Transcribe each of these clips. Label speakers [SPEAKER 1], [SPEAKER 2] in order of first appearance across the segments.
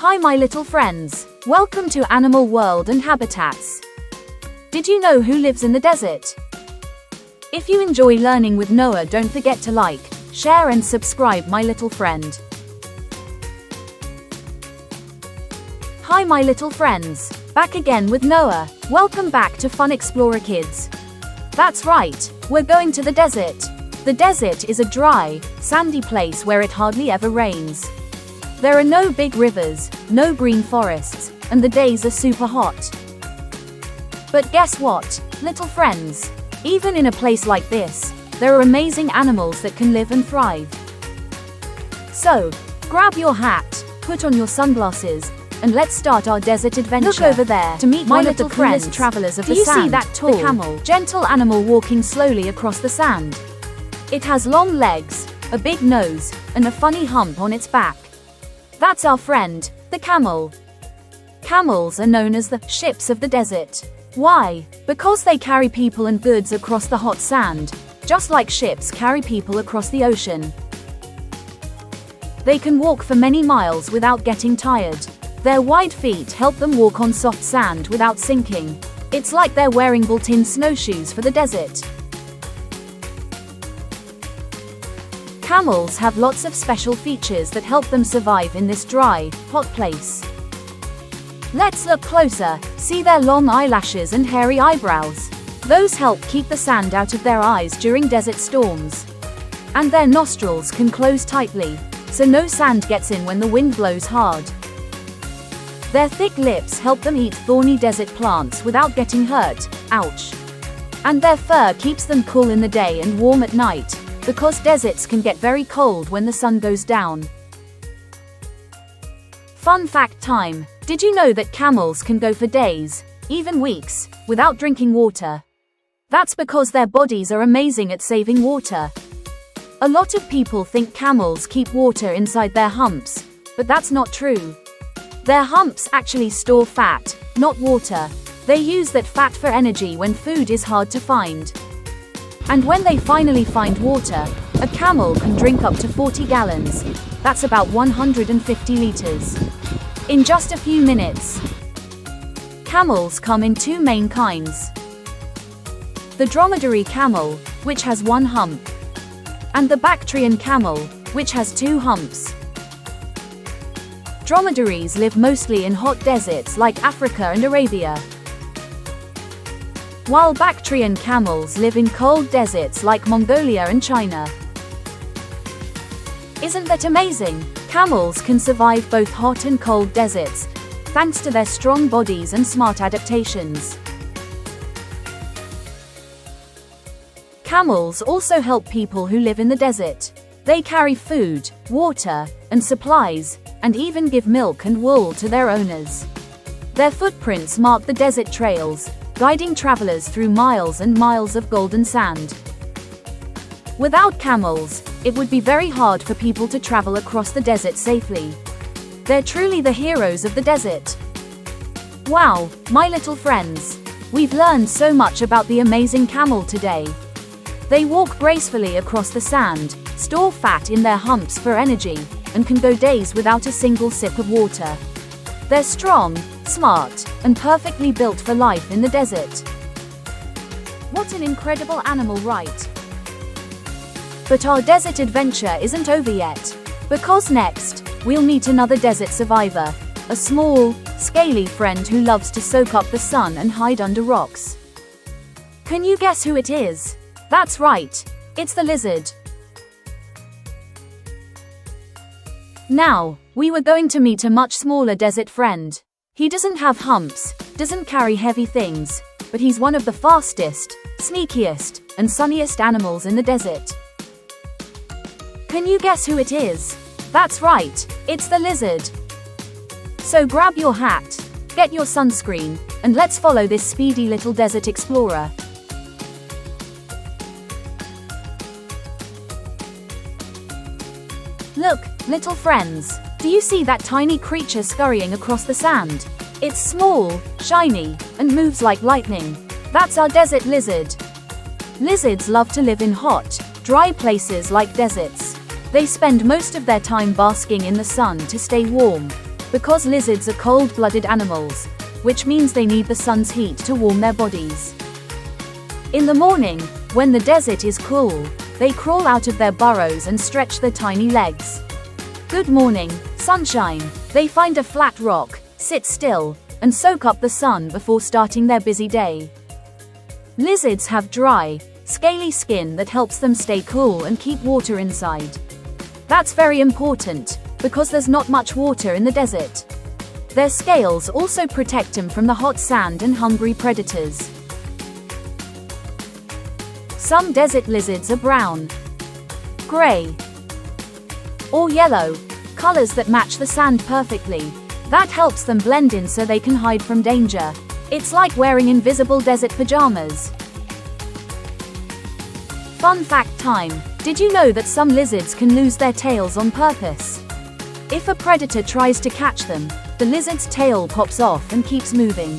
[SPEAKER 1] Hi my little friends, welcome to Animal World and Habitats. Did you know who lives in the desert? If you enjoy learning with Noah, don't forget to like, share and subscribe my little friend. Hi my little friends, back again with Noah. Welcome back to FunExplorekids. That's right, we're going to the desert. The desert is a dry, sandy place where it hardly ever rains. There are no big rivers, no green forests, and the days are super hot. But guess what, little friends? Even in a place like this, there are amazing animals that can live and thrive. So, grab your hat, put on your sunglasses, and let's start our desert adventure. Look over there to meet one of the coolest travelers of the sand. Do you see that tall, camel, gentle animal walking slowly across the sand? It has long legs, a big nose, and a funny hump on its back. That's our friend, the camel. Camels are known as the ships of the desert. Why? Because they carry people and goods across the hot sand, just like ships carry people across the ocean. They can walk for many miles without getting tired. Their wide feet help them walk on soft sand without sinking. It's like they're wearing built-in snowshoes for the desert. Camels have lots of special features that help them survive in this dry, hot place. Let's look closer. See their long eyelashes and hairy eyebrows. Those help keep the sand out of their eyes during desert storms. And their nostrils can close tightly, so no sand gets in when the wind blows hard. Their thick lips help them eat thorny desert plants without getting hurt. Ouch. And their fur keeps them cool in the day and warm at night, because deserts can get very cold when the sun goes down. Fun fact time. Did you know that camels can go for days, even weeks, without drinking water? That's because their bodies are amazing at saving water. A lot of people think camels keep water inside their humps, but that's not true. Their humps actually store fat, not water. They use that fat for energy when food is hard to find. And when they finally find water, a camel can drink up to 40 gallons. That's about 150 liters. In just a few minutes. Camels come in two main kinds. The dromedary camel, which has one hump, and the Bactrian camel, which has two humps. Dromedaries live mostly in hot deserts like Africa and Arabia, while Bactrian camels live in cold deserts like Mongolia and China. Isn't that amazing? Camels can survive both hot and cold deserts, thanks to their strong bodies and smart adaptations. Camels also help people who live in the desert. They carry food, water, and supplies, and even give milk and wool to their owners. Their footprints mark the desert trails, guiding travelers through miles and miles of golden sand. Without camels, it would be very hard for people to travel across the desert safely. They're truly the heroes of the desert. Wow, my little friends, we've learned so much about the amazing camel today. They walk gracefully across the sand, store fat in their humps for energy, and can go days without a single sip of water. They're strong, smart, and perfectly built for life in the desert. What an incredible animal, right? But our desert adventure isn't over yet. Because next, we'll meet another desert survivor, a small, scaly friend who loves to soak up the sun and hide under rocks. Can you guess who it is? That's right, it's the lizard. Now, we were going to meet a much smaller desert friend. He doesn't have humps, doesn't carry heavy things, but he's one of the fastest, sneakiest, and sunniest animals in the desert. Can you guess who it is? That's right, it's the lizard. So grab your hat, get your sunscreen, and let's follow this speedy little desert explorer. Look, little friends, do you see that tiny creature scurrying across the sand? It's small, shiny, and moves like lightning. That's our desert lizard. Lizards love to live in hot, dry places like deserts. They spend most of their time basking in the sun to stay warm. because lizards are cold-blooded animals, which means they need the sun's heat to warm their bodies. In the morning, when the desert is cool, they crawl out of their burrows and stretch their tiny legs. Good morning, sunshine. They find a flat rock, sit still, and soak up the sun before starting their busy day. Lizards have dry, scaly skin that helps them stay cool and keep water inside. That's very important, because there's not much water in the desert. Their scales also protect them from the hot sand and hungry predators. Some desert lizards are brown, gray, or yellow, colors that match the sand perfectly. That helps them blend in so they can hide from danger. It's like wearing invisible desert pajamas. Fun fact time. Did you know that some lizards can lose their tails on purpose? If a predator tries to catch them, the lizard's tail pops off and keeps moving.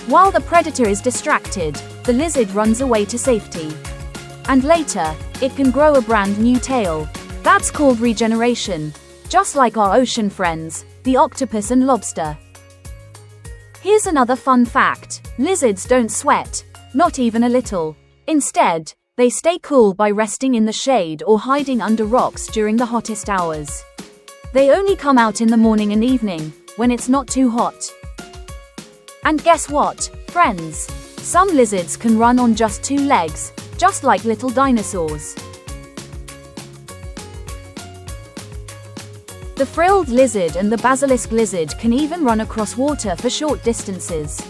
[SPEAKER 1] While the predator is distracted, the lizard runs away to safety. And later, it can grow a brand new tail. That's called regeneration. Just like our ocean friends, the octopus and lobster. Here's another fun fact. Lizards don't sweat, not even a little. Instead, they stay cool by resting in the shade or hiding under rocks during the hottest hours. They only come out in the morning and evening, when it's not too hot. And guess what, friends? Some lizards can run on just 2 legs, just like little dinosaurs. The frilled lizard and the basilisk lizard can even run across water for short distances.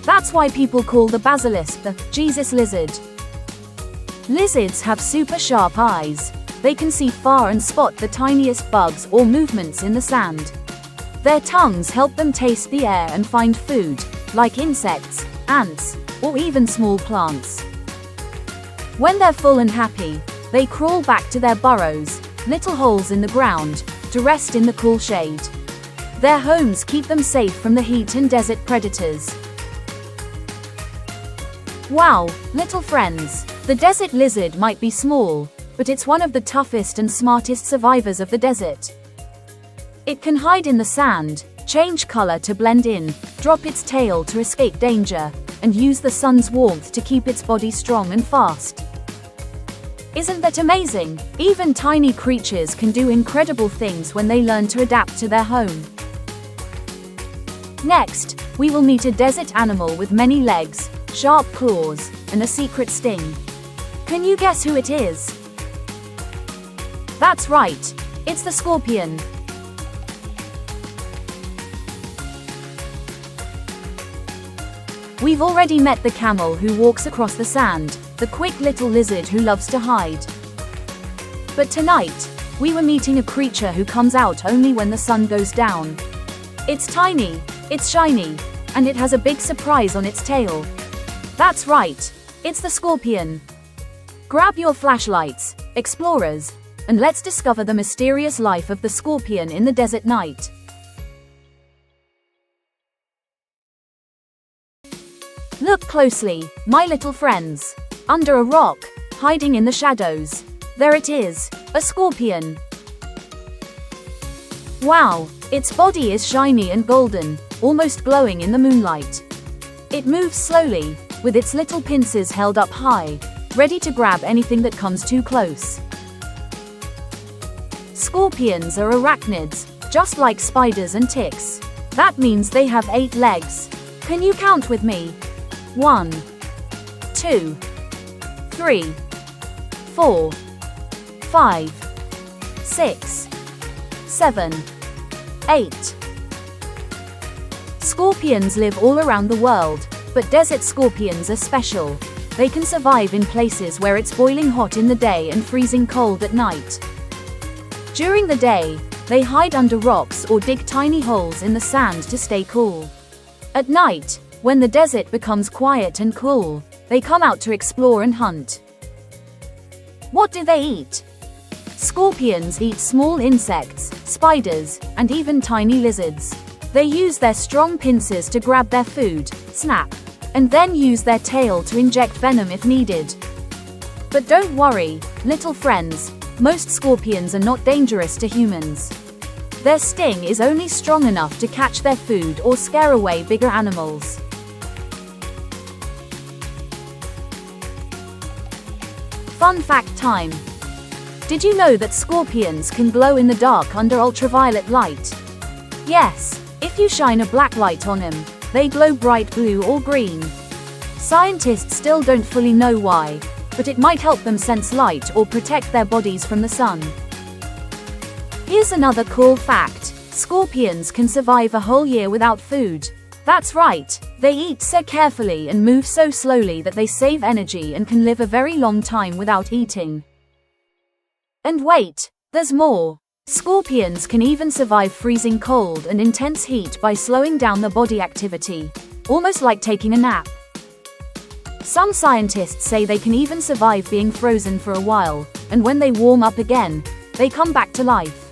[SPEAKER 1] That's why people call the basilisk the Jesus lizard. Lizards have super sharp eyes. They can see far and spot the tiniest bugs or movements in the sand. Their tongues help them taste the air and find food, like insects, ants, or even small plants. When they're full and happy, they crawl back to their burrows, little holes in the ground, to rest in the cool shade. Their homes keep them safe from the heat and desert predators. Wow, little friends, the desert lizard might be small, but it's one of the toughest and smartest survivors of the desert. It can hide in the sand, change color to blend in, drop its tail to escape danger, and use the sun's warmth to keep its body strong and fast. Isn't that amazing? Even tiny creatures can do incredible things when they learn to adapt to their home. Next, we will meet a desert animal with many legs, sharp claws, and a secret sting. Can you guess who it is? That's right, it's the scorpion. We've already met the camel who walks across the sand, the quick little lizard who loves to hide. But tonight, we were meeting a creature who comes out only when the sun goes down. It's tiny, it's shiny, and it has a big surprise on its tail. That's right, it's the scorpion. Grab your flashlights, explorers, and let's discover the mysterious life of the scorpion in the desert night. Look closely, my little friends. Under a rock, hiding in the shadows. There it is, a scorpion. Wow, its body is shiny and golden, almost glowing in the moonlight. It moves slowly, with its little pincers held up high, ready to grab anything that comes too close. Scorpions are arachnids, just like spiders and ticks. That means they have 8 legs. Can you count with me? 1, 2, 3, 4, 5, 6, 7, 8. Scorpions live all around the world, but desert scorpions are special. They can survive in places where it's boiling hot in the day and freezing cold at night. During the day, they hide under rocks or dig tiny holes in the sand to stay cool. At night, when the desert becomes quiet and cool, they come out to explore and hunt. What do they eat? Scorpions eat small insects, spiders, and even tiny lizards. They use their strong pincers to grab their food, snap, and then use their tail to inject venom if needed. But don't worry, little friends, most scorpions are not dangerous to humans. Their sting is only strong enough to catch their food or scare away bigger animals. Fun fact time. Did you know that scorpions can glow in the dark under ultraviolet light? Yes, if you shine a black light on them, they glow bright blue or green. Scientists still don't fully know why, but it might help them sense light or protect their bodies from the sun. Here's another cool fact. Scorpions can survive a whole year without food. That's right, they eat so carefully and move so slowly that they save energy and can live a very long time without eating. And wait, there's more. Scorpions can even survive freezing cold and intense heat by slowing down their body activity, almost like taking a nap. Some scientists say they can even survive being frozen for a while, and when they warm up again, they come back to life.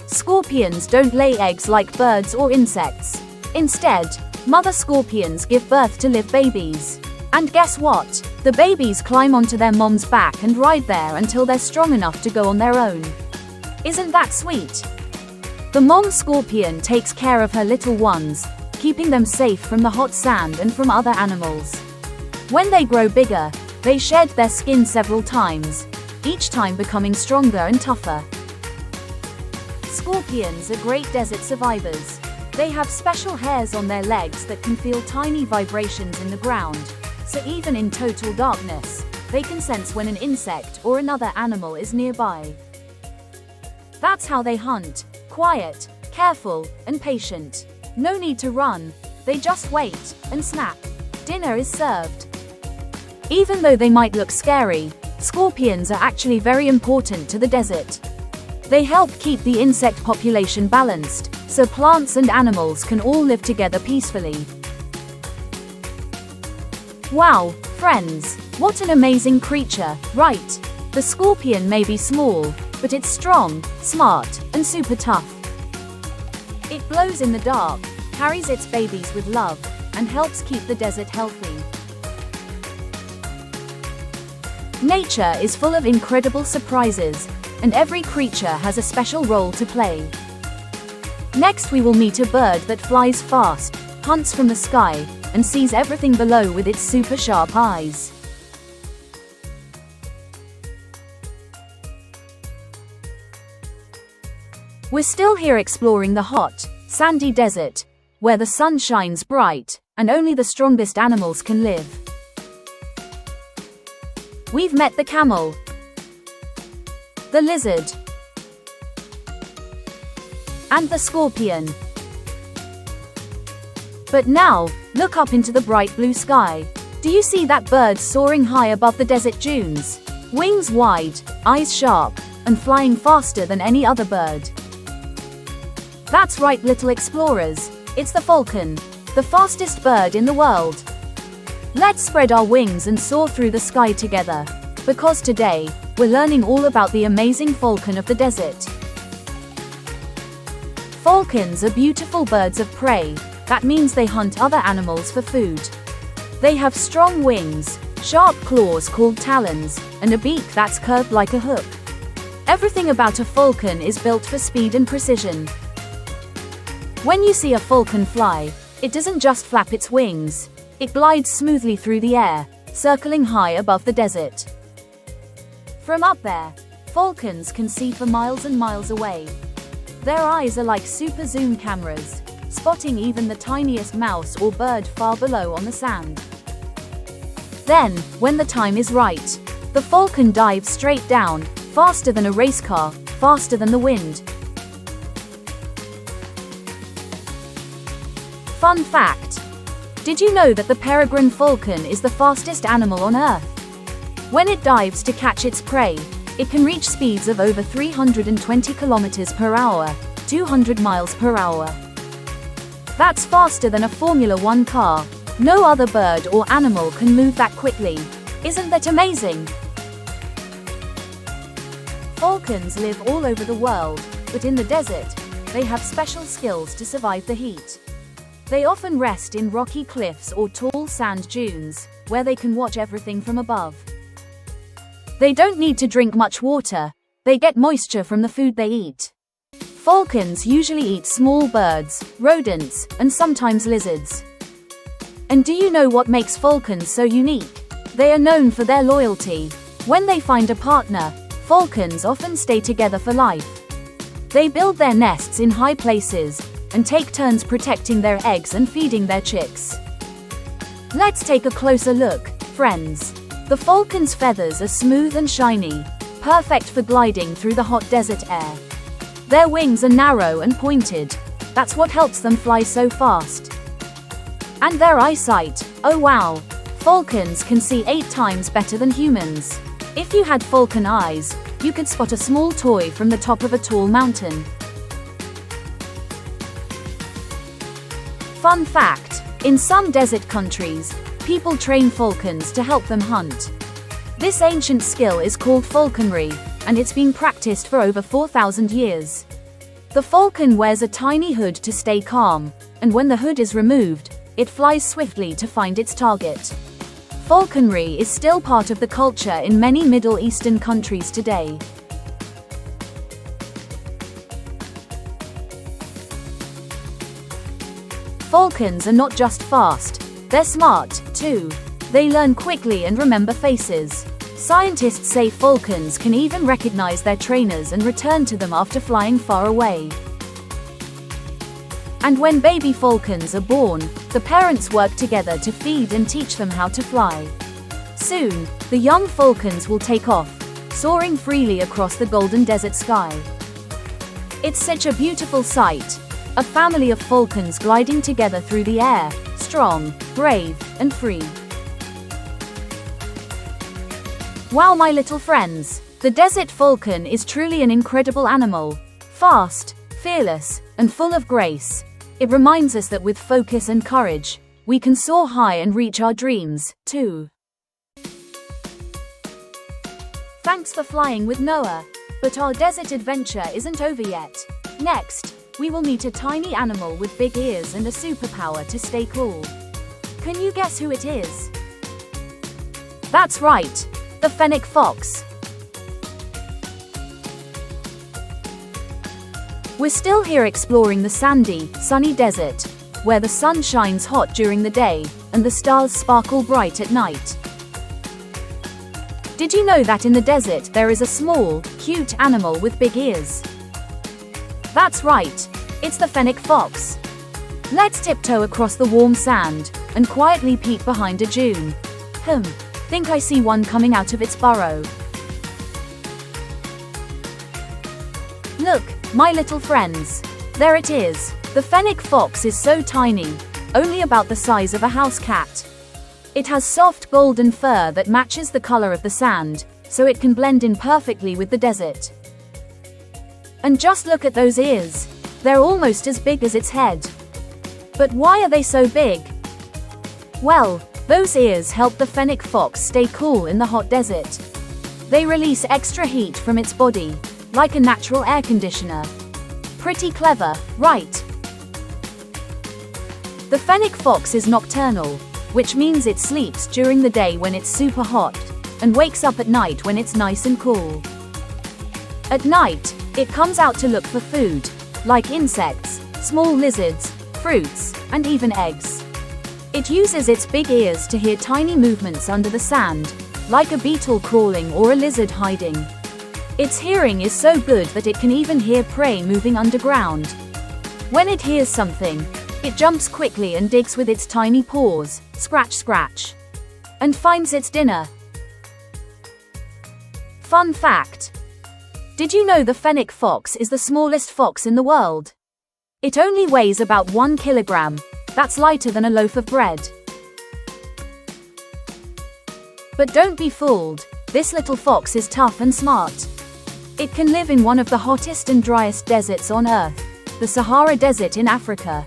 [SPEAKER 1] Scorpions don't lay eggs like birds or insects. Instead, mother scorpions give birth to live babies. And guess what? The babies climb onto their mom's back and ride there until they're strong enough to go on their own. Isn't that sweet? The mom scorpion takes care of her little ones, keeping them safe from the hot sand and from other animals. When they grow bigger, they shed their skin several times, each time becoming stronger and tougher. Scorpions are great desert survivors. They have special hairs on their legs that can feel tiny vibrations in the ground, so even in total darkness, they can sense when an insect or another animal is nearby. That's how they hunt, quiet, careful, and patient. No need to run, they just wait, and snap. Dinner is served. Even though they might look scary, scorpions are actually very important to the desert. They help keep the insect population balanced, so plants and animals can all live together peacefully. Wow, friends, what an amazing creature, right? The scorpion may be small, but it's strong, smart, and super tough. It glows in the dark, carries its babies with love, and helps keep the desert healthy. Nature is full of incredible surprises, and every creature has a special role to play. Next we will meet a bird that flies fast, hunts from the sky, and sees everything below with its super sharp eyes. We're still here exploring the hot, sandy desert, where the sun shines bright, and only the strongest animals can live. We've met the camel, the lizard, and the scorpion. But now, look up into the bright blue sky. Do you see that bird soaring high above the desert dunes? Wings wide, eyes sharp, and flying faster than any other bird. That's right, little explorers, it's the falcon, the fastest bird in the world. Let's spread our wings and soar through the sky together, because today, we're learning all about the amazing falcon of the desert. Falcons are beautiful birds of prey. That means they hunt other animals for food. They have strong wings, sharp claws called talons, and a beak that's curved like a hook. Everything about a falcon is built for speed and precision. When you see a falcon fly, it doesn't just flap its wings. It glides smoothly through the air, circling high above the desert. From up there, falcons can see for miles and miles away. Their eyes are like super zoom cameras, spotting even the tiniest mouse or bird far below on the sand. Then, when the time is right, the falcon dives straight down, faster than a race car, faster than the wind. Fun fact: did you know that the peregrine falcon is the fastest animal on Earth? When it dives to catch its prey, it can reach speeds of over 320 kilometers per hour, 200 miles per hour. That's faster than a Formula One car. No other bird or animal can move that quickly. Isn't that amazing? Falcons live all over the world, but in the desert, they have special skills to survive the heat. They often rest in rocky cliffs or tall sand dunes, where they can watch everything from above. They don't need to drink much water, They get moisture from the food they eat. Falcons usually eat small birds, rodents, and sometimes lizards. And do you know what makes falcons so unique? They are known for their loyalty. When they find a partner, falcons often stay together for life. They build their nests in high places and take turns protecting their eggs and feeding their chicks. Let's take a closer look, friends. The falcon's feathers are smooth and shiny, perfect for gliding through the hot desert air. Their wings are narrow and pointed. That's what helps them fly so fast. And their eyesight, oh wow! Falcons can see 8 times better than humans. If you had falcon eyes, you could spot a small toy from the top of a tall mountain. Fun fact: in some desert countries, people train falcons to help them hunt. This ancient skill is called falconry, and it's been practiced for over 4,000 years. The falcon wears a tiny hood to stay calm, and when the hood is removed, it flies swiftly to find its target. Falconry is still part of the culture in many Middle Eastern countries today. Falcons are not just fast, they're smart, too. They learn quickly and remember faces. Scientists say falcons can even recognize their trainers and return to them after flying far away. And when baby falcons are born, the parents work together to feed and teach them how to fly. Soon, the young falcons will take off, soaring freely across the golden desert sky. It's such a beautiful sight. A family of falcons gliding together through the air, strong, brave, and free. Wow, my little friends! The desert falcon is truly an incredible animal. Fast, fearless, and full of grace. It reminds us that with focus and courage, we can soar high and reach our dreams, too. Thanks for flying with Noah. But our desert adventure isn't over yet. Next, we will meet a tiny animal with big ears and a superpower to stay cool. Can you guess who it is? That's right, the fennec fox. We're still here exploring the sandy, sunny desert, where the sun shines hot during the day and the stars sparkle bright at night. Did you know that in the desert there is a small, cute animal with big ears? That's right, it's the fennec fox. Let's tiptoe across the warm sand and quietly peek behind a dune. Think I see one coming out of its burrow. Look, my little friends. There it is. The fennec fox is so tiny, only about the size of a house cat. It has soft golden fur that matches the color of the sand, so it can blend in perfectly with the desert. And just look at those ears. They're almost as big as its head. But why are they so big? Well, those ears help the fennec fox stay cool in the hot desert. They release extra heat from its body, like a natural air conditioner. Pretty clever, right? The fennec fox is nocturnal, which means it sleeps during the day when it's super hot, and wakes up at night when it's nice and cool. At night, it comes out to look for food, like insects, small lizards, fruits, and even eggs. It uses its big ears to hear tiny movements under the sand, like a beetle crawling or a lizard hiding. Its hearing is so good that it can even hear prey moving underground. When it hears something, it jumps quickly and digs with its tiny paws, scratch scratch, and finds its dinner. Fun fact: did you know the fennec fox is the smallest fox in the world? It only weighs about 1 kilogram. That's lighter than a loaf of bread. But don't be fooled, this little fox is tough and smart. It can live in one of the hottest and driest deserts on Earth, the Sahara Desert in Africa.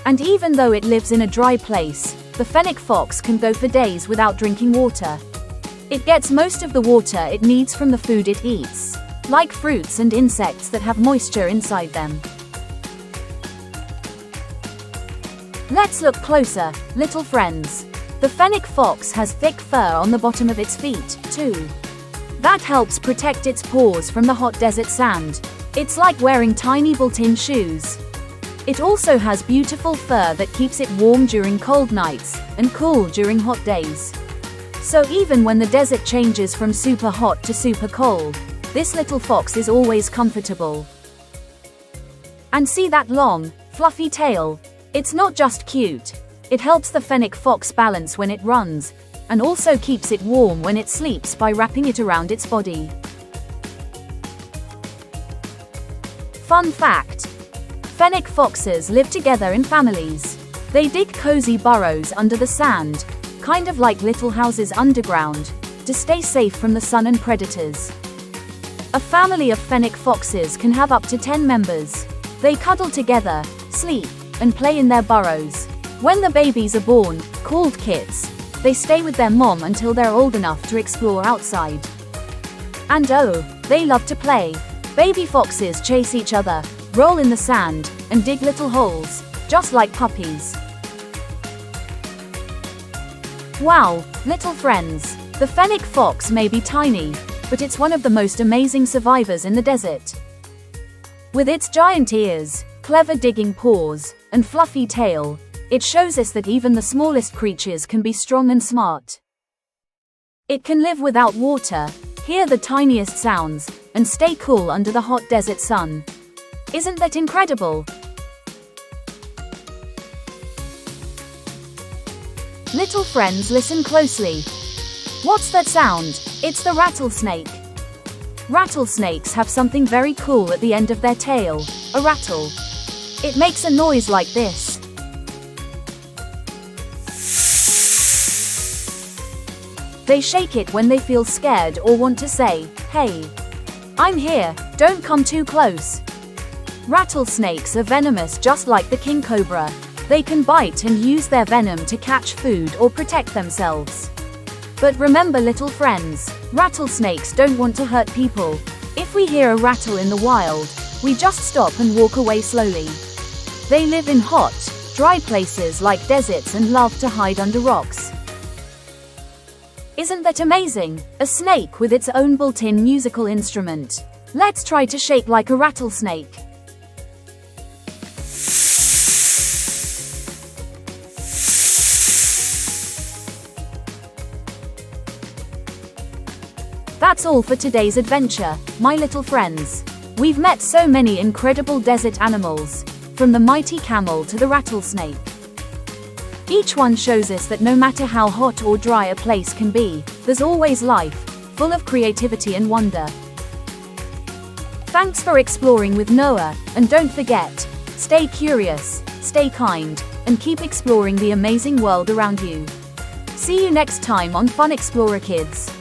[SPEAKER 1] And even though it lives in a dry place, the fennec fox can go for days without drinking water. It gets most of the water it needs from the food it eats, like fruits and insects that have moisture inside them. Let's look closer, little friends. The fennec fox has thick fur on the bottom of its feet, too. That helps protect its paws from the hot desert sand. It's like wearing tiny built-in shoes. It also has beautiful fur that keeps it warm during cold nights and cool during hot days. So even when the desert changes from super hot to super cold, this little fox is always comfortable. And see that long, fluffy tail? It's not just cute. It helps the fennec fox balance when it runs, and also keeps it warm when it sleeps by wrapping it around its body. Fun fact: fennec foxes live together in families. They dig cozy burrows under the sand, kind of like little houses underground, to stay safe from the sun and predators. A family of fennec foxes can have up to 10 members. They cuddle together, sleep, and play in their burrows. When the babies are born, called kits, they stay with their mom until they're old enough to explore outside. And oh, they love to play. Baby foxes chase each other, roll in the sand, and dig little holes, just like puppies. Wow, little friends, the fennec fox may be tiny, but it's one of the most amazing survivors in the desert. With its giant ears, clever digging paws, and fluffy tail, it shows us that even the smallest creatures can be strong and smart. It can live without water, hear the tiniest sounds, and stay cool under the hot desert sun. Isn't that incredible? Little friends, listen closely. What's that sound? It's the rattlesnake. Rattlesnakes have something very cool at the end of their tail, a rattle. It makes a noise like this. They shake it when they feel scared or want to say, "Hey, I'm here, don't come too close." Rattlesnakes are venomous just like the king cobra. They can bite and use their venom to catch food or protect themselves. But remember, little friends, rattlesnakes don't want to hurt people. If we hear a rattle in the wild, we just stop and walk away slowly. They live in hot, dry places like deserts and love to hide under rocks. Isn't that amazing? A snake with its own built-in musical instrument. Let's try to shake like a rattlesnake. That's all for today's adventure, my little friends. We've met so many incredible desert animals, from the mighty camel to the rattlesnake. Each one shows us that no matter how hot or dry a place can be, there's always life, full of creativity and wonder. Thanks for exploring with Noah, and don't forget, stay curious, stay kind, and keep exploring the amazing world around you. See you next time on Fun Explorer Kids.